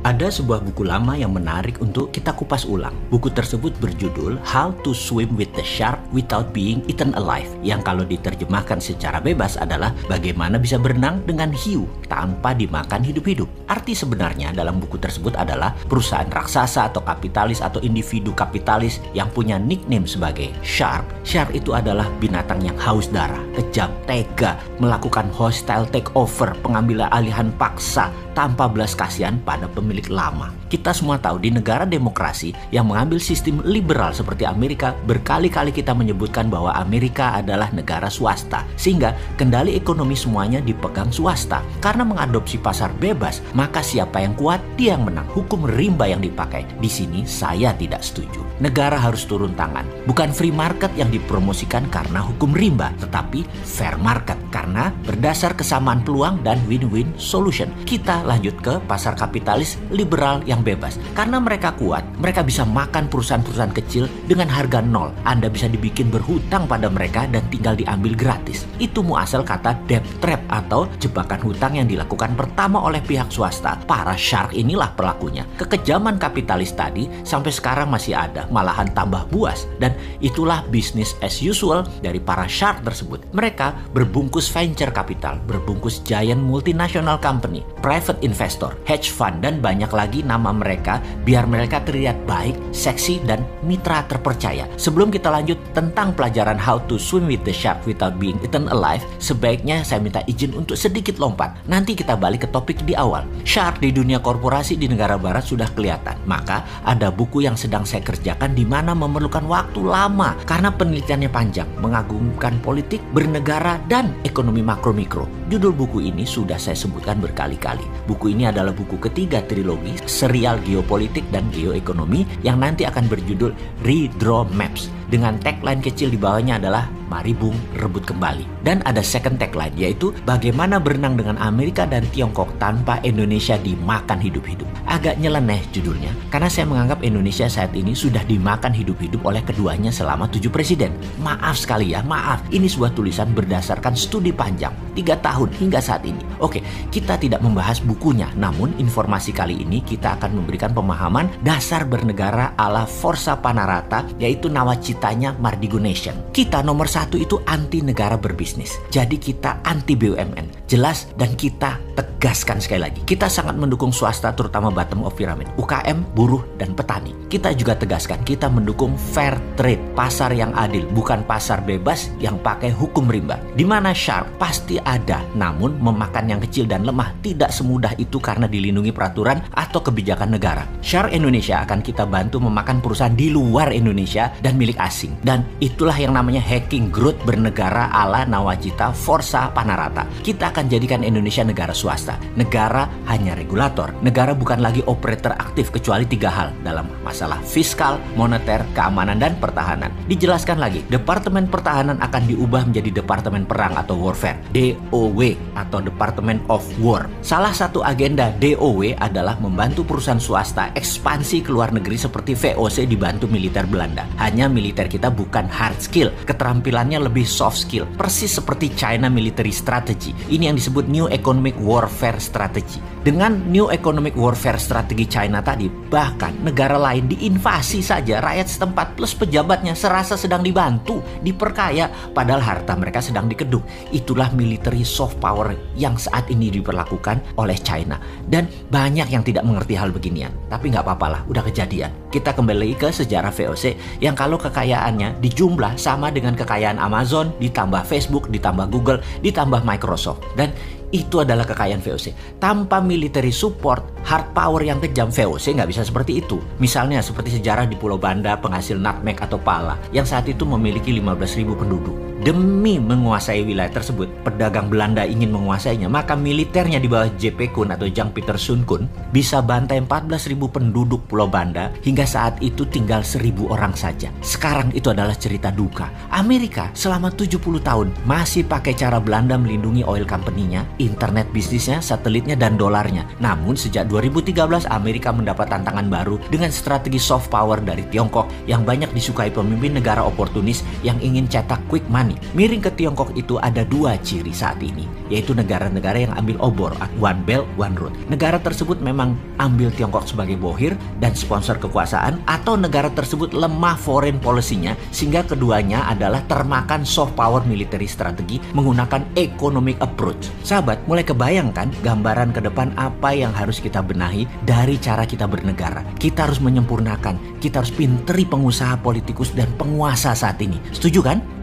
Ada sebuah buku lama yang menarik untuk kita kupas ulang. Buku tersebut berjudul How to Swim with the Shark Without Being Eaten Alive, yang kalau diterjemahkan secara bebas adalah bagaimana bisa berenang dengan hiu tanpa dimakan hidup-hidup. Arti sebenarnya dalam buku tersebut adalah perusahaan raksasa atau kapitalis atau individu kapitalis yang punya nickname sebagai shark. Shark itu adalah binatang yang haus darah, kejam, tega, melakukan hostile takeover, pengambilan alihan paksa tanpa belas kasihan pada pemilik lama. Kita semua tahu di negara demokrasi yang mengambil sistem liberal seperti Amerika, berkali-kali kita menyebutkan bahwa Amerika adalah negara swasta, sehingga kendali ekonomi semuanya dipegang swasta. Karena mengadopsi pasar bebas, maka siapa yang kuat dia yang menang. Hukum rimba yang dipakai. Di sini saya tidak setuju. Negara harus turun tangan. Bukan free market yang dipromosikan karena hukum rimba, tetapi fair market karena berdasar kesamaan peluang dan win-win solution. Kita lanjut ke pasar kapitalis liberal yang bebas. Karena mereka kuat, mereka bisa makan perusahaan-perusahaan kecil dengan harga nol. Anda bisa dibikin berhutang pada mereka dan tinggal diambil gratis. Itu muasal kata debt trap atau jebakan hutang yang dilakukan pertama oleh pihak swasta. Para shark inilah pelakunya. Kekejaman kapitalis tadi sampai sekarang masih ada, malahan tambah buas. Dan itulah business as usual dari para shark tersebut. Mereka berbungkus venture capital, berbungkus giant multinational company, private investor, hedge fund, dan banyak lagi nama mereka biar mereka terlihat baik, seksi, dan mitra terpercaya. Sebelum kita lanjut tentang pelajaran How to Swim with the Shark Without Being Eaten Alive, sebaiknya saya minta izin untuk sedikit lompat. Nanti kita balik ke topik di awal. Shark di dunia korporasi di negara barat sudah kelihatan. Maka ada buku yang sedang saya kerjakan di mana memerlukan waktu lama karena penelitiannya panjang, mengagumkan politik, bernegara, dan ekonomi makro-mikro. Judul buku ini sudah saya sebutkan berkali-kali. Buku ini adalah buku ketiga trilogi serial geopolitik dan geoekonomi yang nanti akan berjudul Redraw Maps. Dengan tagline kecil di bawahnya adalah Mari Bung Rebut Kembali. Dan ada second tagline, yaitu bagaimana berenang dengan Amerika dan Tiongkok tanpa Indonesia dimakan hidup-hidup. Agak nyeleneh judulnya, karena saya menganggap Indonesia saat ini sudah dimakan hidup-hidup oleh keduanya selama 7 presiden. Maaf sekali ya, maaf. Ini sebuah tulisan berdasarkan studi panjang, 3 tahun hingga saat ini. Oke, kita tidak membahas bukunya, namun informasi kali ini kita akan memberikan pemahaman dasar bernegara ala Forza Panarata, yaitu nawacitanya Mardigo Nation. Kita nomor 1 itu anti negara berbisnis. Jadi kita anti BUMN. Jelas dan kita tegaskan sekali lagi. Kita sangat mendukung swasta terutama bottom of pyramid, UKM, buruh, dan petani. Kita juga tegaskan kita mendukung fair trade, pasar yang adil, bukan pasar bebas yang pakai hukum rimba. Di mana shark pasti ada, namun memakan yang kecil dan lemah tidak semudah itu karena dilindungi peraturan atau kebijakan negara. Shark Indonesia akan kita bantu memakan perusahaan di luar Indonesia dan milik asing. Dan itulah yang namanya hacking growth bernegara ala Nawacita Forza Panarata. Kita akan jadikan Indonesia negara swasta. Negara hanya regulator. Negara bukan lagi operator aktif kecuali 3 hal dalam masalah fiskal, moneter, keamanan, dan pertahanan. Dijelaskan lagi, Departemen Pertahanan akan diubah menjadi Departemen Perang atau Warfare, DOW atau Department of War. Salah satu agenda DOW adalah membantu perusahaan swasta ekspansi ke luar negeri seperti VOC dibantu militer Belanda. Hanya militer kita bukan hard skill, keterampilannya lebih soft skill. Persis seperti China Military Strategy. Ini yang disebut New Economic Warfare Strategy. Dengan New Economic Warfare Strategy China tadi, bahkan negara lain diinvasi saja rakyat setempat plus pejabatnya serasa sedang dibantu, diperkaya, padahal harta mereka sedang dikeduk. Itulah military soft power yang saat ini diperlakukan oleh China. Dan banyak yang tidak mengerti hal beginian. Tapi nggak apa-apa lah, udah kejadian. Kita kembali ke sejarah VOC yang kalau kekayaannya dijumlah sama dengan kekayaan Amazon, ditambah Facebook, ditambah Google, ditambah Microsoft. Dan itu adalah kekayaan VOC. Tanpa military support, hard power yang kejam, VOC nggak bisa seperti itu. Misalnya seperti sejarah di Pulau Banda, penghasil nutmeg atau pala, yang saat itu memiliki 15.000 penduduk. Demi menguasai wilayah tersebut, pedagang Belanda ingin menguasainya, maka militernya di bawah JP Kun atau Jang Pieter Sun Kun bisa bantai 14.000 penduduk Pulau Banda hingga saat itu tinggal 1.000 orang saja. Sekarang itu adalah cerita duka. Amerika selama 70 tahun masih pakai cara Belanda melindungi oil company-nya internet bisnisnya, satelitnya, dan dolarnya. Namun sejak 2013 Amerika mendapat tantangan baru dengan strategi soft power dari Tiongkok yang banyak disukai pemimpin negara oportunis yang ingin cetak quick money. Miring ke Tiongkok itu ada dua ciri saat ini, yaitu negara-negara yang ambil obor, One Belt, One Road. Negara tersebut memang ambil Tiongkok sebagai bohir dan sponsor kekuasaan, atau negara tersebut lemah foreign policy-nya sehingga keduanya adalah termakan soft power military strategi menggunakan economic approach. Sahabat, mulai kebayangkan gambaran ke depan apa yang harus kita benahi dari cara kita bernegara. Kita harus menyempurnakan, kita harus pinteri pengusaha, politikus, dan penguasa saat ini. Setuju kan?